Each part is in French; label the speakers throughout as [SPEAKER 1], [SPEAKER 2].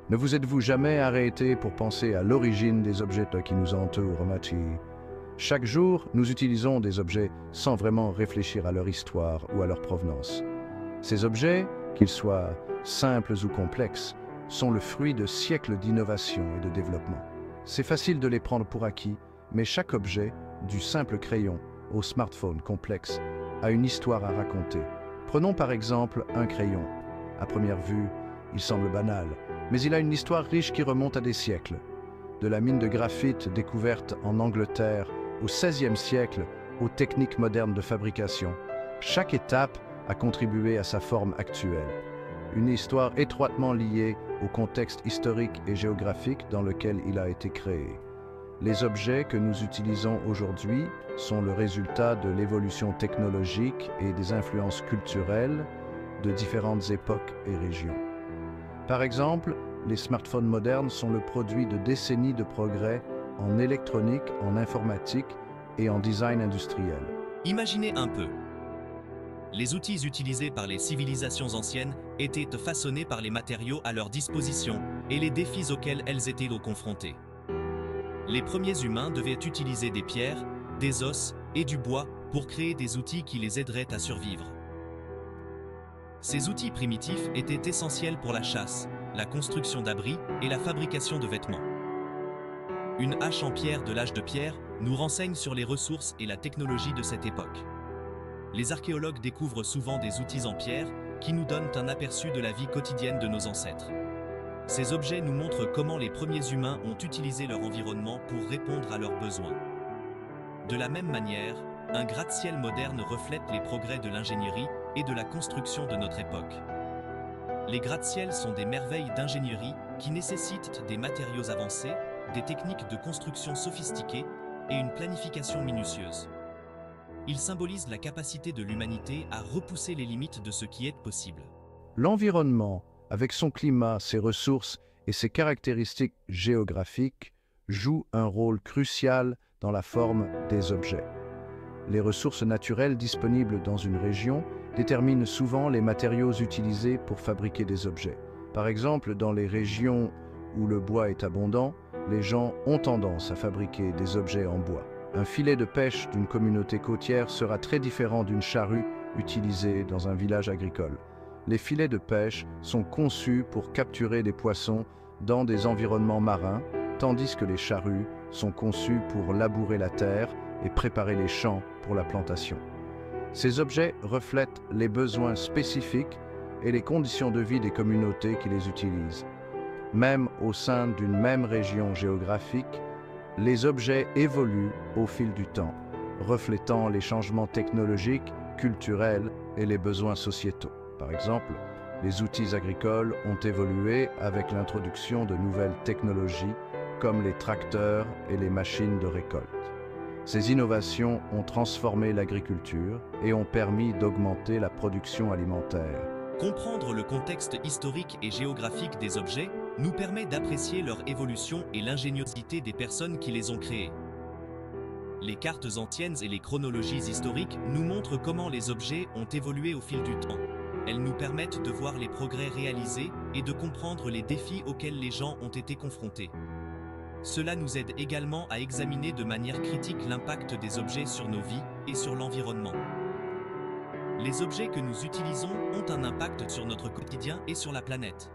[SPEAKER 1] Ne vous êtes-vous jamais arrêté pour penser à l'origine des objets qui nous entourent, Mati? Chaque jour, nous utilisons des objets sans vraiment réfléchir à leur histoire ou à leur provenance. Ces objets, qu'ils soient simples ou complexes, sont le fruit de siècles d'innovation et de développement. C'est facile de les prendre pour acquis, mais chaque objet, du simple crayon au smartphone complexe, a une histoire à raconter. Prenons par exemple un crayon. À première vue, il semble banal, mais il a une histoire riche qui remonte à des siècles. De la mine de graphite découverte en Angleterre au XVIe siècle aux techniques modernes de fabrication, chaque étape a contribué à sa forme actuelle. Une histoire étroitement liée au contexte historique et géographique dans lequel il a été créé. Les objets que nous utilisons aujourd'hui sont le résultat de l'évolution technologique et des influences culturelles de différentes époques et régions. Par exemple, les smartphones modernes sont le produit de décennies de progrès en électronique, en informatique et en design industriel.
[SPEAKER 2] Imaginez un peu. Les outils utilisés par les civilisations anciennes étaient façonnés par les matériaux à leur disposition et les défis auxquels elles étaient confrontées. Les premiers humains devaient utiliser des pierres, des os et du bois pour créer des outils qui les aideraient à survivre. Ces outils primitifs étaient essentiels pour la chasse, la construction d'abris et la fabrication de vêtements. Une hache en pierre de l'âge de pierre nous renseigne sur les ressources et la technologie de cette époque. Les archéologues découvrent souvent des outils en pierre qui nous donnent un aperçu de la vie quotidienne de nos ancêtres. Ces objets nous montrent comment les premiers humains ont utilisé leur environnement pour répondre à leurs besoins. De la même manière, un gratte-ciel moderne reflète les progrès de l'ingénierie et de la construction de notre époque. Les gratte-ciels sont des merveilles d'ingénierie qui nécessitent des matériaux avancés, des techniques de construction sophistiquées et une planification minutieuse. Ils symbolisent la capacité de l'humanité à repousser les limites de ce qui est possible.
[SPEAKER 1] L'environnement, avec son climat, ses ressources et ses caractéristiques géographiques, joue un rôle crucial dans la forme des objets. Les ressources naturelles disponibles dans une région déterminent souvent les matériaux utilisés pour fabriquer des objets. Par exemple, dans les régions où le bois est abondant, les gens ont tendance à fabriquer des objets en bois. Un filet de pêche d'une communauté côtière sera très différent d'une charrue utilisée dans un village agricole. Les filets de pêche sont conçus pour capturer des poissons dans des environnements marins, tandis que les charrues sont conçues pour labourer la terre et préparer les champs pour la plantation. Ces objets reflètent les besoins spécifiques et les conditions de vie des communautés qui les utilisent. Même au sein d'une même région géographique, les objets évoluent au fil du temps, reflétant les changements technologiques, culturels et les besoins sociétaux. Par exemple, les outils agricoles ont évolué avec l'introduction de nouvelles technologies comme les tracteurs et les machines de récolte. Ces innovations ont transformé l'agriculture et ont permis d'augmenter la production alimentaire.
[SPEAKER 2] Comprendre le contexte historique et géographique des objets nous permet d'apprécier leur évolution et l'ingéniosité des personnes qui les ont créés. Les cartes anciennes et les chronologies historiques nous montrent comment les objets ont évolué au fil du temps. Elles nous permettent de voir les progrès réalisés et de comprendre les défis auxquels les gens ont été confrontés. Cela nous aide également à examiner de manière critique l'impact des objets sur nos vies et sur l'environnement. Les objets que nous utilisons ont un impact sur notre quotidien et sur la planète.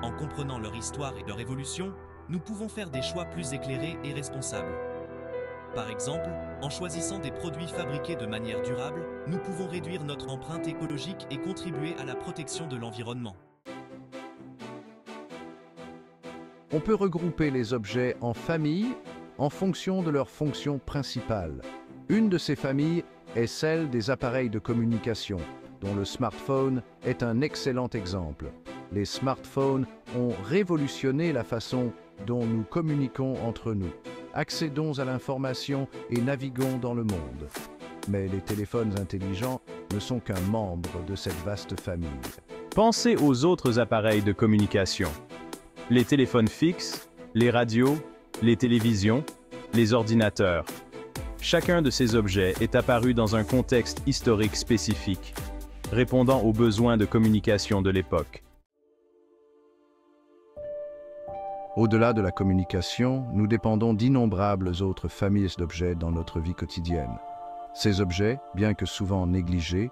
[SPEAKER 2] En comprenant leur histoire et leur évolution, nous pouvons faire des choix plus éclairés et responsables. Par exemple, en choisissant des produits fabriqués de manière durable, nous pouvons réduire notre empreinte écologique et contribuer à la protection de l'environnement.
[SPEAKER 1] On peut regrouper les objets en familles en fonction de leur fonction principale. Une de ces familles est celle des appareils de communication, dont le smartphone est un excellent exemple. Les smartphones ont révolutionné la façon dont nous communiquons entre nous. Accédons à l'information et naviguons dans le monde. Mais les téléphones intelligents ne sont qu'un membre de cette vaste famille.
[SPEAKER 3] Pensez aux autres appareils de communication. Les téléphones fixes, les radios, les télévisions, les ordinateurs. Chacun de ces objets est apparu dans un contexte historique spécifique, répondant aux besoins de communication de l'époque.
[SPEAKER 1] Au-delà de la communication, nous dépendons d'innombrables autres familles d'objets dans notre vie quotidienne. Ces objets, bien que souvent négligés,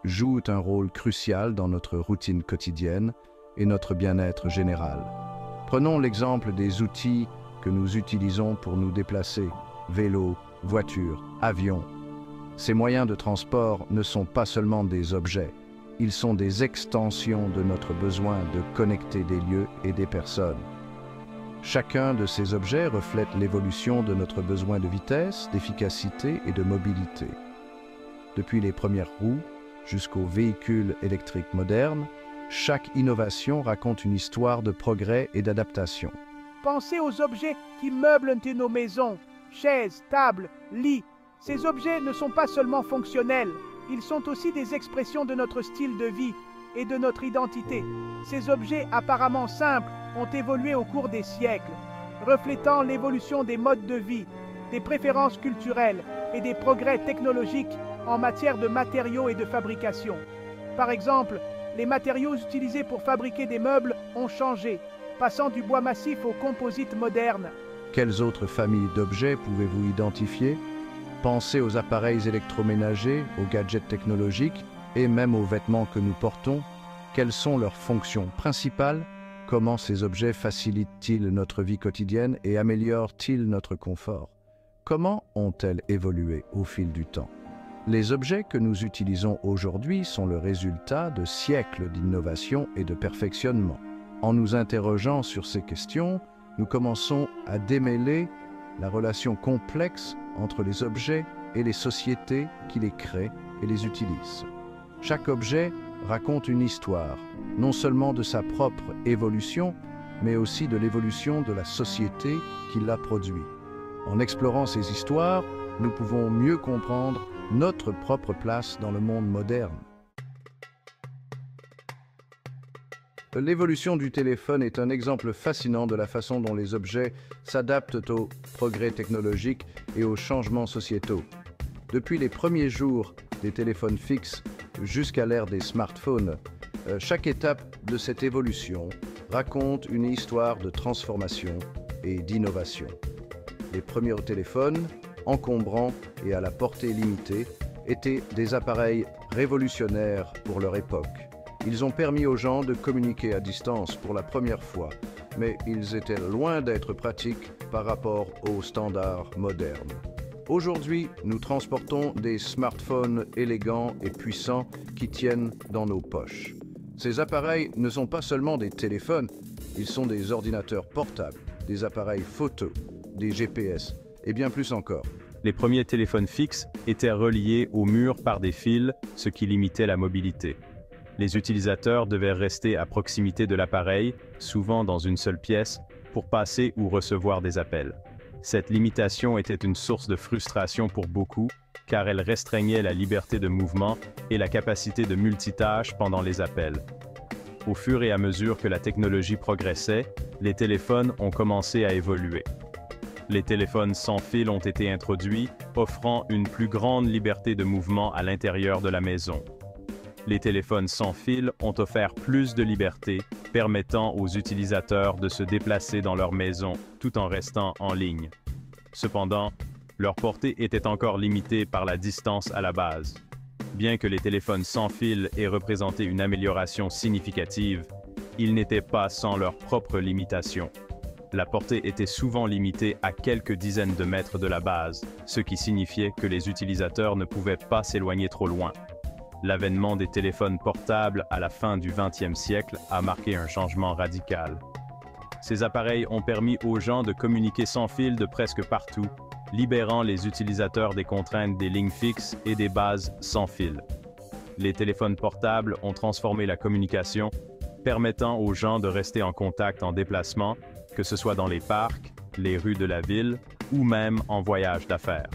[SPEAKER 1] jouent un rôle crucial dans notre routine quotidienne et notre bien-être général. Prenons l'exemple des outils que nous utilisons pour nous déplacer, vélos, voitures, avions. Ces moyens de transport ne sont pas seulement des objets, ils sont des extensions de notre besoin de connecter des lieux et des personnes. Chacun de ces objets reflète l'évolution de notre besoin de vitesse, d'efficacité et de mobilité. Depuis les premières roues jusqu'aux véhicules électriques modernes, chaque innovation raconte une histoire de progrès et d'adaptation.
[SPEAKER 4] Pensez aux objets qui meublent nos maisons, chaises, tables, lits. Ces objets ne sont pas seulement fonctionnels, ils sont aussi des expressions de notre style de vie et de notre identité. Ces objets apparemment simples ont évolué au cours des siècles, reflétant l'évolution des modes de vie, des préférences culturelles et des progrès technologiques en matière de matériaux et de fabrication. Par exemple, les matériaux utilisés pour fabriquer des meubles ont changé, passant du bois massif au composite moderne.
[SPEAKER 1] Quelles autres familles d'objets pouvez-vous identifier? Pensez aux appareils électroménagers, aux gadgets technologiques et même aux vêtements que nous portons. Quelles sont leurs fonctions principales? Comment ces objets facilitent-ils notre vie quotidienne et améliorent-ils notre confort? Comment ont-elles évolué au fil du temps? Les objets que nous utilisons aujourd'hui sont le résultat de siècles d'innovation et de perfectionnement. En nous interrogeant sur ces questions, nous commençons à démêler la relation complexe entre les objets et les sociétés qui les créent et les utilisent. Chaque objet raconte une histoire, non seulement de sa propre évolution, mais aussi de l'évolution de la société qui l'a produit. En explorant ces histoires, nous pouvons mieux comprendre notre propre place dans le monde moderne. L'évolution du téléphone est un exemple fascinant de la façon dont les objets s'adaptent aux progrès technologiques et aux changements sociétaux. Depuis les premiers jours des téléphones fixes jusqu'à l'ère des smartphones, chaque étape de cette évolution raconte une histoire de transformation et d'innovation. Les premiers téléphones, encombrants et à la portée limitée, étaient des appareils révolutionnaires pour leur époque. Ils ont permis aux gens de communiquer à distance pour la première fois, mais ils étaient loin d'être pratiques par rapport aux standards modernes. Aujourd'hui, nous transportons des smartphones élégants et puissants qui tiennent dans nos poches. Ces appareils ne sont pas seulement des téléphones, ils sont des ordinateurs portables, des appareils photo, des GPS et bien plus encore.
[SPEAKER 3] Les premiers téléphones fixes étaient reliés au mur par des fils, ce qui limitait la mobilité. Les utilisateurs devaient rester à proximité de l'appareil, souvent dans une seule pièce, pour passer ou recevoir des appels. Cette limitation était une source de frustration pour beaucoup, car elle restreignait la liberté de mouvement et la capacité de multitâche pendant les appels. Au fur et à mesure que la technologie progressait, les téléphones ont commencé à évoluer. Les téléphones sans fil ont été introduits, offrant une plus grande liberté de mouvement à l'intérieur de la maison. Les téléphones sans fil ont offert plus de liberté, permettant aux utilisateurs de se déplacer dans leur maison tout en restant en ligne. Cependant, leur portée était encore limitée par la distance à la base. Bien que les téléphones sans fil aient représenté une amélioration significative, ils n'étaient pas sans leurs propres limitations. La portée était souvent limitée à quelques dizaines de mètres de la base, ce qui signifiait que les utilisateurs ne pouvaient pas s'éloigner trop loin. L'avènement des téléphones portables à la fin du XXe siècle a marqué un changement radical. Ces appareils ont permis aux gens de communiquer sans fil de presque partout, libérant les utilisateurs des contraintes des lignes fixes et des bases sans fil. Les téléphones portables ont transformé la communication, permettant aux gens de rester en contact en déplacement, que ce soit dans les parcs, les rues de la ville ou même en voyage d'affaires.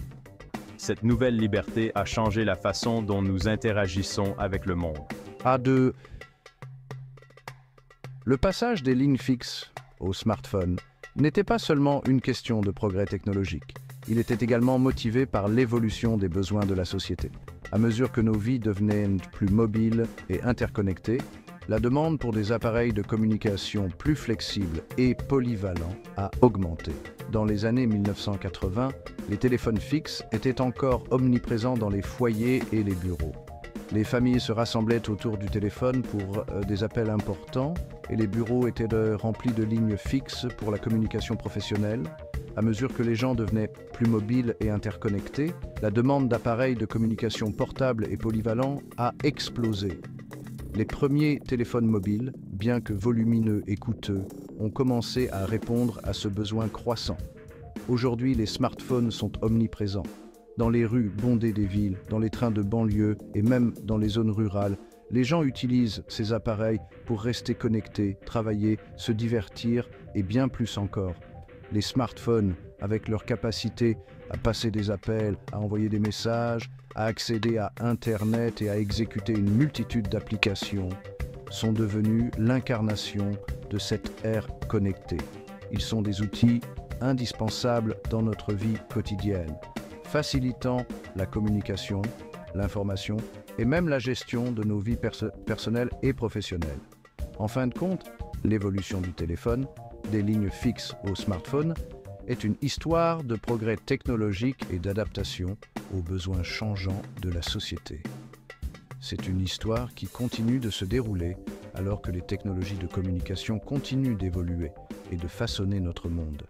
[SPEAKER 3] Cette nouvelle liberté a changé la façon dont nous interagissons avec le monde.
[SPEAKER 1] Le passage des lignes fixes aux smartphones n'était pas seulement une question de progrès technologique. Il était également motivé par l'évolution des besoins de la société. À mesure que nos vies devenaient plus mobiles et interconnectées, La demande pour des appareils de communication plus flexibles et polyvalents a augmenté. Dans les années 1980, les téléphones fixes étaient encore omniprésents dans les foyers et les bureaux. Les familles se rassemblaient autour du téléphone pour des appels importants et les bureaux étaient remplis de lignes fixes pour la communication professionnelle. À mesure que les gens devenaient plus mobiles et interconnectés, la demande d'appareils de communication portables et polyvalents a explosé. Les premiers téléphones mobiles, bien que volumineux et coûteux, ont commencé à répondre à ce besoin croissant. Aujourd'hui, les smartphones sont omniprésents. Dans les rues bondées des villes, dans les trains de banlieue et même dans les zones rurales, les gens utilisent ces appareils pour rester connectés, travailler, se divertir et bien plus encore. Les smartphones, avec leur capacité à passer des appels, à envoyer des messages, à accéder à Internet et à exécuter une multitude d'applications, sont devenus l'incarnation de cette ère connectée. Ils sont des outils indispensables dans notre vie quotidienne, facilitant la communication, l'information et même la gestion de nos vies personnelles et professionnelles. En fin de compte, l'évolution du téléphone, des lignes fixes au smartphone, est une histoire de progrès technologique et d'adaptation aux besoins changeants de la société. C'est une histoire qui continue de se dérouler alors que les technologies de communication continuent d'évoluer et de façonner notre monde.